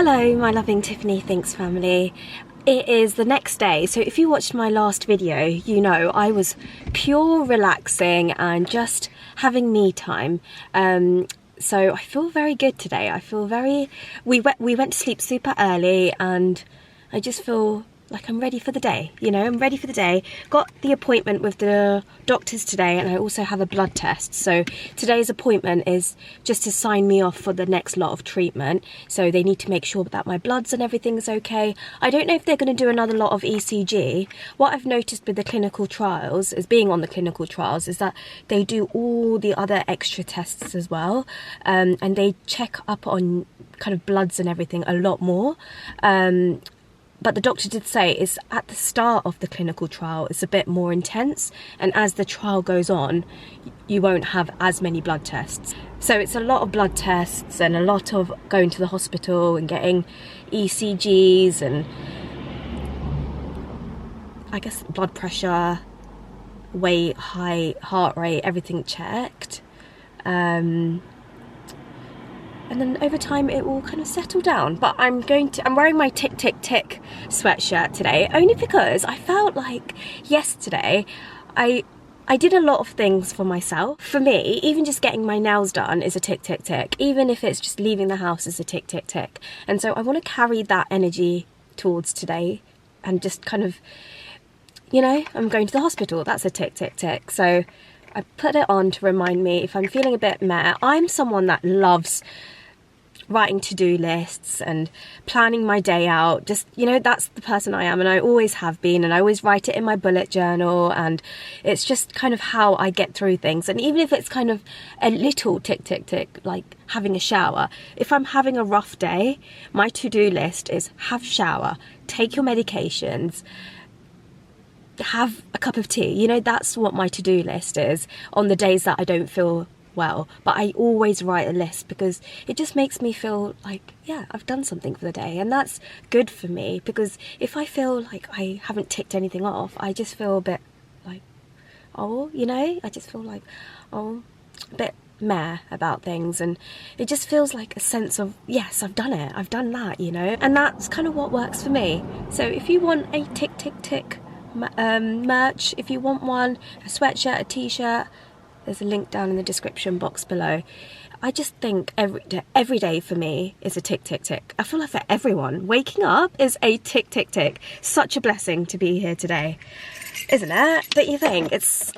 Hello my loving Tiffany Thinks family. It is the next day, so if you watched my last video, you know I was pure relaxing and just having me time. So I feel very good today. I feel very... We went to sleep super early and I just feel like I'm ready for the day, you know, I'm ready for the day. Got the appointment with the doctors today and I also have a blood test. So today's appointment is just to sign me off for the next lot of treatment. So they need to make sure that my bloods and everything's okay. I don't know if they're going to do another lot of ECG. What I've noticed with the clinical trials, is being on the clinical trials, is that they do all the other extra tests as well. And they check up on kind of bloods and everything a lot more. But the doctor did say is at the start of the clinical trial it's a bit more intense, and as the trial goes on you won't have as many blood tests. So it's a lot of blood tests and a lot of going to the hospital and getting ECGs and I guess blood pressure, weight, height, heart rate, everything checked. And then over time it will kind of settle down. But I'm wearing my tick tick tick sweatshirt today only because I felt like yesterday I did a lot of things for myself. For me, even just getting my nails done is a tick tick tick. Even if it's just leaving the house is a tick tick tick. And so I want to carry that energy towards today and just kind of, you know, I'm going to the hospital, that's a tick tick tick. So I put it on to remind me if I'm feeling a bit meh. I'm someone that loves writing to-do lists and planning my day out. Just, you know, that's the person I am and I always have been, and I always write it in my bullet journal, and it's just kind of how I get through things. And even if it's kind of a little tick tick tick, like having a shower, if I'm having a rough day, my to-do list is have a shower, take your medications, have a cup of tea. You know, that's what my to-do list is on the days that I don't feel well. But I always write a list because it just makes me feel like, yeah, I've done something for the day, and that's good for me. Because if I feel like I haven't ticked anything off, I just feel a bit like, oh, you know, I just feel like, oh, a bit meh about things, and it just feels like a sense of, yes, I've done it, I've done that, you know. And that's kind of what works for me. So if you want a tick tick tick merch, if you want one, a sweatshirt, a t-shirt, there's a link down in the description box below. I just think every day for me is a tick tick tick. I feel like for everyone, waking up is a tick tick tick. Such a blessing to be here today, isn't it? Don't you think? It's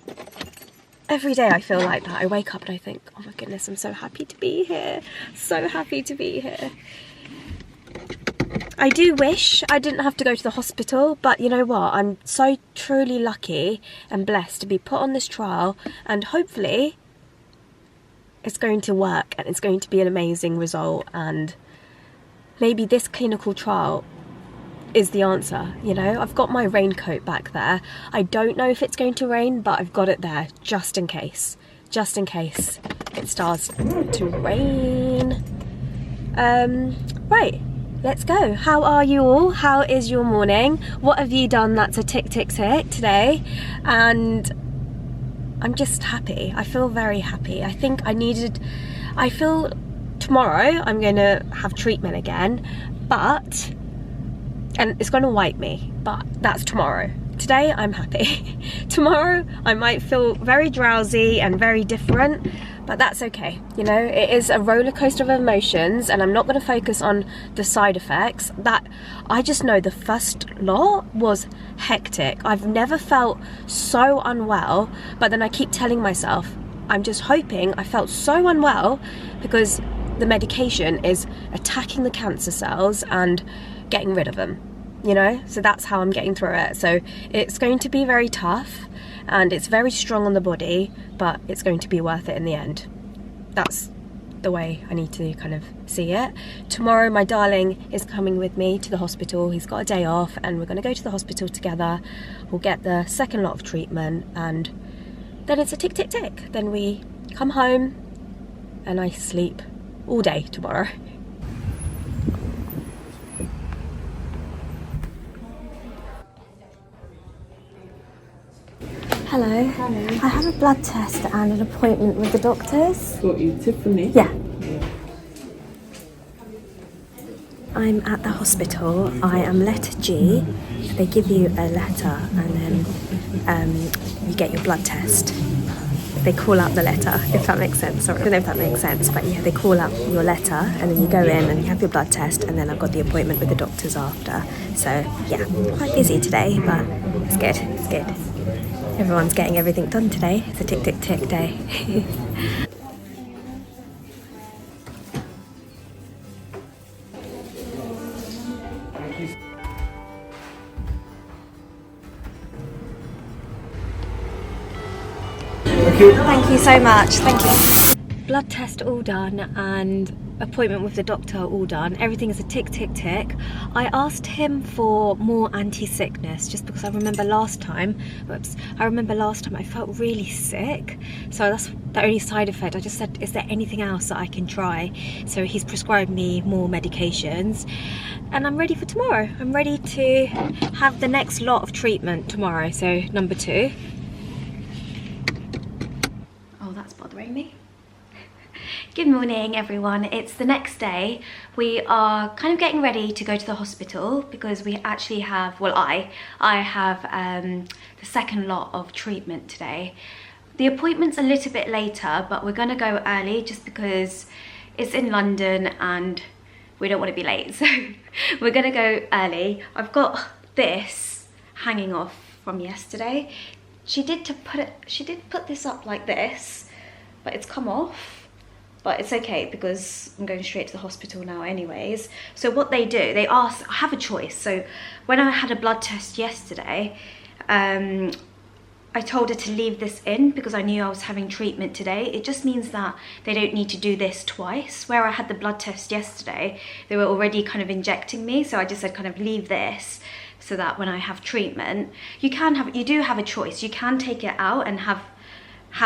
every day I feel like that. I wake up and I think, oh my goodness, I'm so happy to be here, so happy to be here. I do wish I didn't have to go to the hospital, but you know what? I'm so truly lucky and blessed to be put on this trial, and hopefully it's going to work and it's going to be an amazing result, and maybe this clinical trial is the answer, you know? I've got my raincoat back there. I don't know if it's going to rain, but I've got it there just in case it starts to rain. Right. Let's go. How are you all? How is your morning? What have you done that's a tick tick tick today? And I'm just happy. I feel very happy. I feel tomorrow I'm going to have treatment again, and it's going to wipe me, but that's tomorrow. Today I'm happy. Tomorrow I might feel very drowsy and very different, but that's okay. You know, it is a roller coaster of emotions, and I'm not going to focus on the side effects. That I just know the first lot was hectic. I've never felt so unwell, but then I keep telling myself, I'm just hoping I felt so unwell because the medication is attacking the cancer cells and getting rid of them. You know, so that's how I'm getting through it. So it's going to be very tough and it's very strong on the body, but it's going to be worth it in the end. That's the way I need to kind of see it. Tomorrow my darling is coming with me to the hospital. He's got a day off and we're going to go to the hospital together. We'll get the second lot of treatment and then it's a tick tick tick. Then we come home and I sleep all day tomorrow. Hello. Hello. I have a blood test and an appointment with the doctors. Got you, Tiffany? Yeah. I'm at the hospital. I am letter G. They give you a letter and then you get your blood test. They call out the letter, if that makes sense. Sorry, I don't know if that makes sense, but yeah, they call out your letter and then you go in and you have your blood test, and then I've got the appointment with the doctors after. So yeah, quite busy today, but it's good, it's good. Everyone's getting everything done today. It's a tick, tick, tick day. Thank you so much, thank you. Blood test all done and appointment with the doctor all done. Everything is a tick, tick, tick. I asked him for more anti-sickness just because I remember last time, I felt really sick. So that's the only side effect. I just said, is there anything else that I can try? So he's prescribed me more medications and I'm ready for tomorrow. I'm ready to have the next lot of treatment tomorrow, so number 2. Bothering me. Good morning everyone, it's the next day. We are kind of getting ready to go to the hospital because we actually have, well I have the second lot of treatment today. The appointment's a little bit later, but we're gonna go early just because it's in London and we don't want to be late, so we're gonna go early. I've got this hanging off from yesterday. She did put this up like this, but it's come off, but it's okay because I'm going straight to the hospital now anyways. So what they do, they ask, I have a choice. So when I had a blood test yesterday, I told her to leave this in because I knew I was having treatment today. It just means that they don't need to do this twice. Where I had the blood test yesterday, they were already kind of injecting me. So I just said kind of leave this so that when I have treatment, you do have a choice. You can take it out and have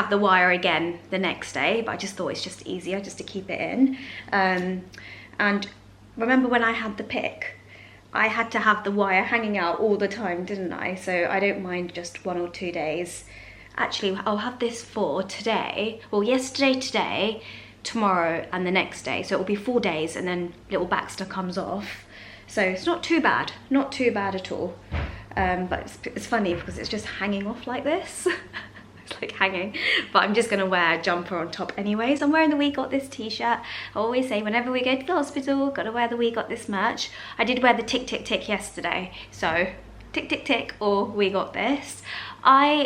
the wire again the next day, but I just thought it's just easier just to keep it in. And remember when I had the pick, I had to have the wire hanging out all the time, didn't I? So I don't mind just 1 or 2 days. Actually, I'll have this for today, well yesterday, today, tomorrow and the next day. So it'll be 4 days and then little Baxter comes off. So it's not too bad at all. But it's funny because it's just hanging off like this. It's like hanging, but I'm just gonna wear a jumper on top anyways. I'm wearing the We Got This t-shirt. I always say whenever we go to the hospital, gotta wear the We Got This merch. I did wear the tick tick tick yesterday, so tick tick tick or We Got This. Last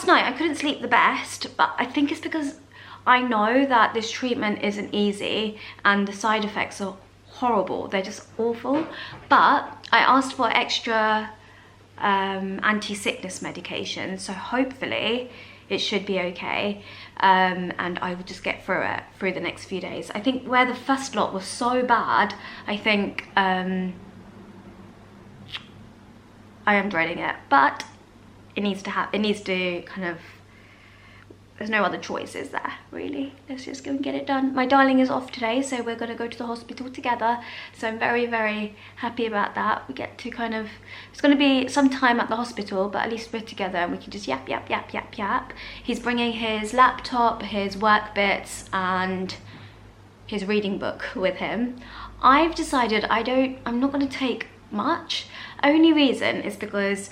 night I couldn't sleep the best, but I think it's because I know that this treatment isn't easy and the side effects are horrible. They're just awful. But I asked for extra anti-sickness medication, so hopefully it should be okay, and I will just get through it through the next few days. I think where the first lot was so bad, I think I am dreading it, but it needs to kind of, there's no other choices there really. Let's just go and get it done. My darling is off today, so we're gonna go to the hospital together, so I'm very, very happy about that. We get to kind of, it's gonna be some time at the hospital, but at least we're together and we can just yap yap yap yap yap. He's bringing his laptop, his work bits and his reading book with him. I've decided I'm not gonna take much. Only reason is because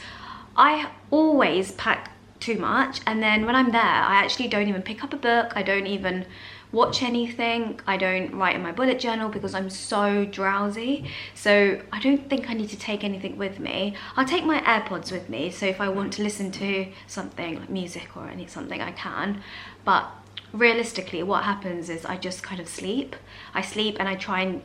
I always pack too much, and then when I'm there I actually don't even pick up a book, I don't even watch anything, I don't write in my bullet journal because I'm so drowsy. So I don't think I need to take anything with me. I'll take my AirPods with me, so if I want to listen to something like music or something I can, but realistically what happens is I just kind of sleep. I sleep and I try and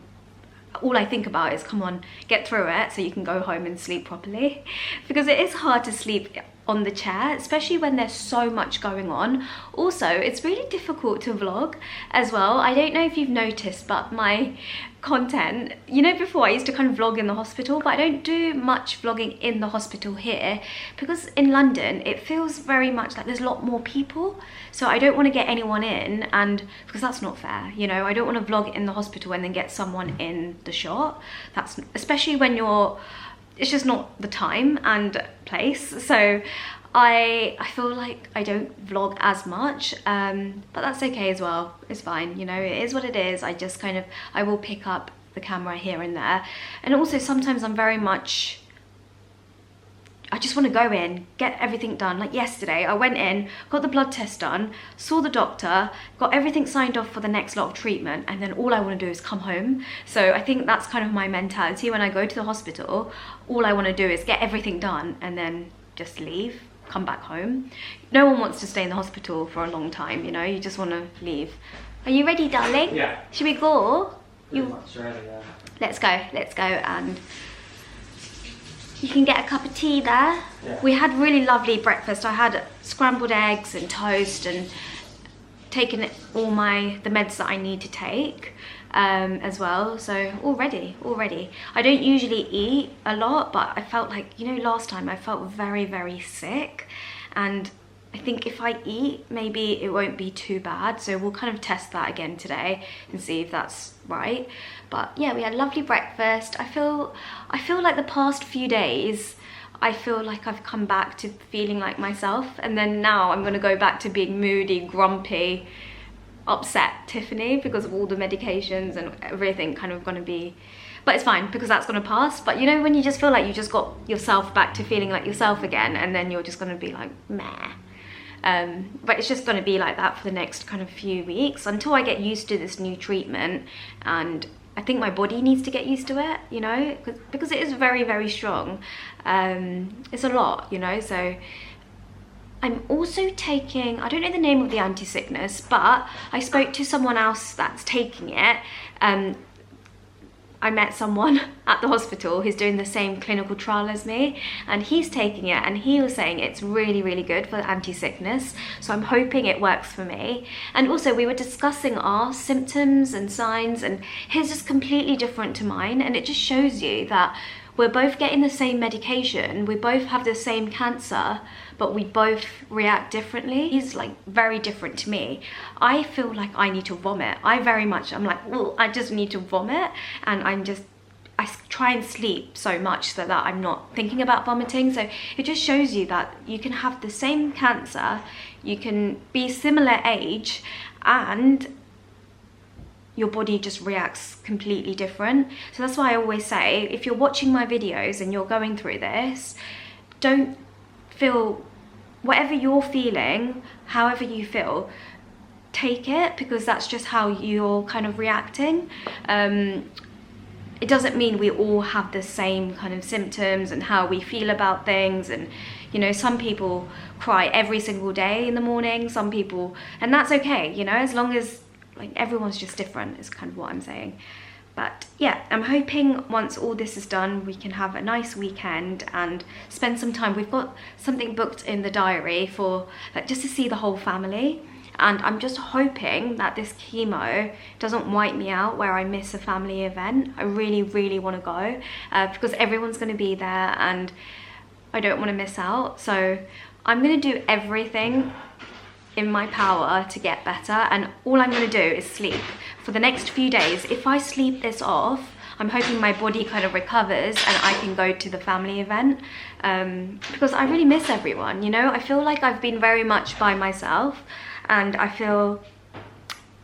all I think about is, come on, get through it so you can go home and sleep properly, because it is hard to sleep on the chair, especially when there's so much going on. Also, it's really difficult to vlog as well. I don't know if you've noticed, but my content, you know, before I used to kind of vlog in the hospital, but I don't do much vlogging in the hospital here because in London it feels very much like there's a lot more people, so I don't want to get anyone in, and because that's not fair, you know. I don't want to vlog in the hospital and then get someone in the shot. That's especially when it's just not the time and place, so I feel like I don't vlog as much, but that's okay as well. It's fine, you know, it is what it is. I just kind of, I will pick up the camera here and there. And also sometimes I'm very much, I just want to go in, get everything done. Like yesterday, I went in, got the blood test done, saw the doctor, got everything signed off for the next lot of treatment, and then all I want to do is come home. So I think that's kind of my mentality when I go to the hospital. All I want to do is get everything done and then just leave, come back home. No one wants to stay in the hospital for a long time, you know, you just want to leave. Are you ready, darling? Yeah. Should we go? Pretty much ready, yeah. Let's go, and you can get a cup of tea there. Yeah. We had really lovely breakfast. I had scrambled eggs and toast and taken all the meds that I need to take as well. So all ready. I don't usually eat a lot, but I felt like, you know, last time I felt very, very sick, and I think if I eat, maybe it won't be too bad. So we'll kind of test that again today and see if that's right. But yeah, we had a lovely breakfast. I feel like the past few days, I feel like I've come back to feeling like myself. And then now I'm gonna go back to being moody, grumpy, upset Tiffany because of all the medications and everything kind of gonna be, but it's fine because that's gonna pass. But you know, when you just feel like you just got yourself back to feeling like yourself again, and then you're just gonna be like, meh. But it's just going to be like that for the next kind of few weeks until I get used to this new treatment, and I think my body needs to get used to it, you know, because it is very, very strong. It's a lot, you know. So I'm also taking, I don't know the name of the anti-sickness, but I spoke to someone else that's taking it. I met someone at the hospital who's doing the same clinical trial as me, and he's taking it, and he was saying it's really, really good for anti-sickness. So I'm hoping it works for me. And also we were discussing our symptoms and signs, and his is completely different to mine, and it just shows you that we're both getting the same medication, we both have the same cancer, but we both react differently. He's like very different to me. I feel like I need to vomit. I'm like, well, I just need to vomit, and I try and sleep so much so that I'm not thinking about vomiting. So it just shows you that you can have the same cancer, you can be similar age, and your body just reacts completely different. So that's why I always say, if you're watching my videos and you're going through this, don't feel, whatever you're feeling, however you feel, take it, because that's just how you're kind of reacting. It doesn't mean we all have the same kind of symptoms and how we feel about things. And you know, some people cry every single day in the morning, some people, and that's okay, you know, as long as, like, everyone's just different is kind of what I'm saying. But yeah, I'm hoping once all this is done, we can have a nice weekend and spend some time. We've got something booked in the diary for, like, just to see the whole family. And I'm just hoping that this chemo doesn't wipe me out where I miss a family event. I really, really want to go because everyone's going to be there and I don't want to miss out. So I'm going to do everything in my power to get better, and all I'm going to do is sleep for the next few days. If I sleep this off, I'm hoping my body kind of recovers and I can go to the family event, because I really miss everyone, you know. I feel like I've been very much by myself, and I feel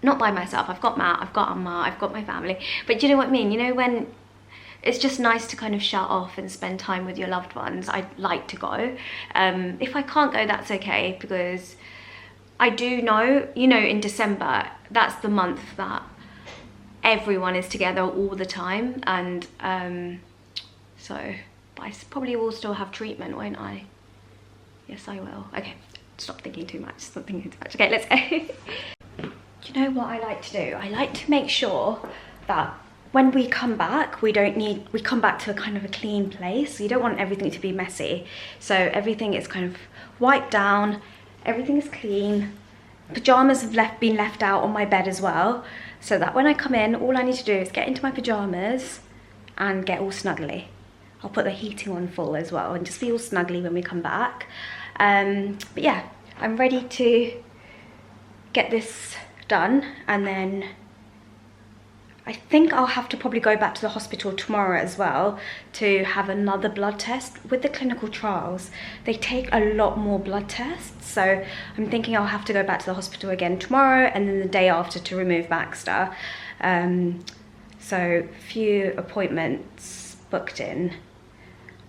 not by myself. I've got Matt, I've got Amma, I've got my family, but you know what I mean, you know, when it's just nice to kind of shut off and spend time with your loved ones. I'd like to go. If I can't go, that's okay, because I do know, you know, in December, that's the month that everyone is together all the time. And so, but I probably will still have treatment, won't I? Yes, I will. Okay, stop thinking too much, stop thinking too much. Okay, let's go. Do you know what I like to do? I like to make sure that when we come back, we come back to a kind of a clean place. You don't want everything to be messy. So everything is kind of wiped down, everything is clean. Pajamas have been left out on my bed as well, so that when I come in, all I need to do is get into my pajamas and get all snuggly. I'll put the heating on full as well and just be all snuggly when we come back. But yeah, I'm ready to get this done, and then I think I'll have to probably go back to the hospital tomorrow as well to have another blood test. With the clinical trials, they take a lot more blood tests, so I'm thinking I'll have to go back to the hospital again tomorrow and then the day after to remove Baxter. So few appointments booked in.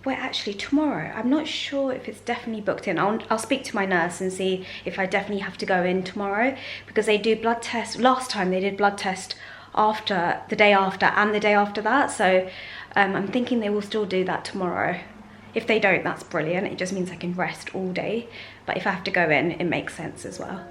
Well, actually tomorrow, I'm not sure if it's definitely booked in. I'll speak to my nurse and see if I definitely have to go in tomorrow, because they do blood tests. Last time they did blood test after, the day after and the day after that. So I'm thinking they will still do that tomorrow. If they don't, that's brilliant. It just means I can rest all day. But if I have to go in, it makes sense as well.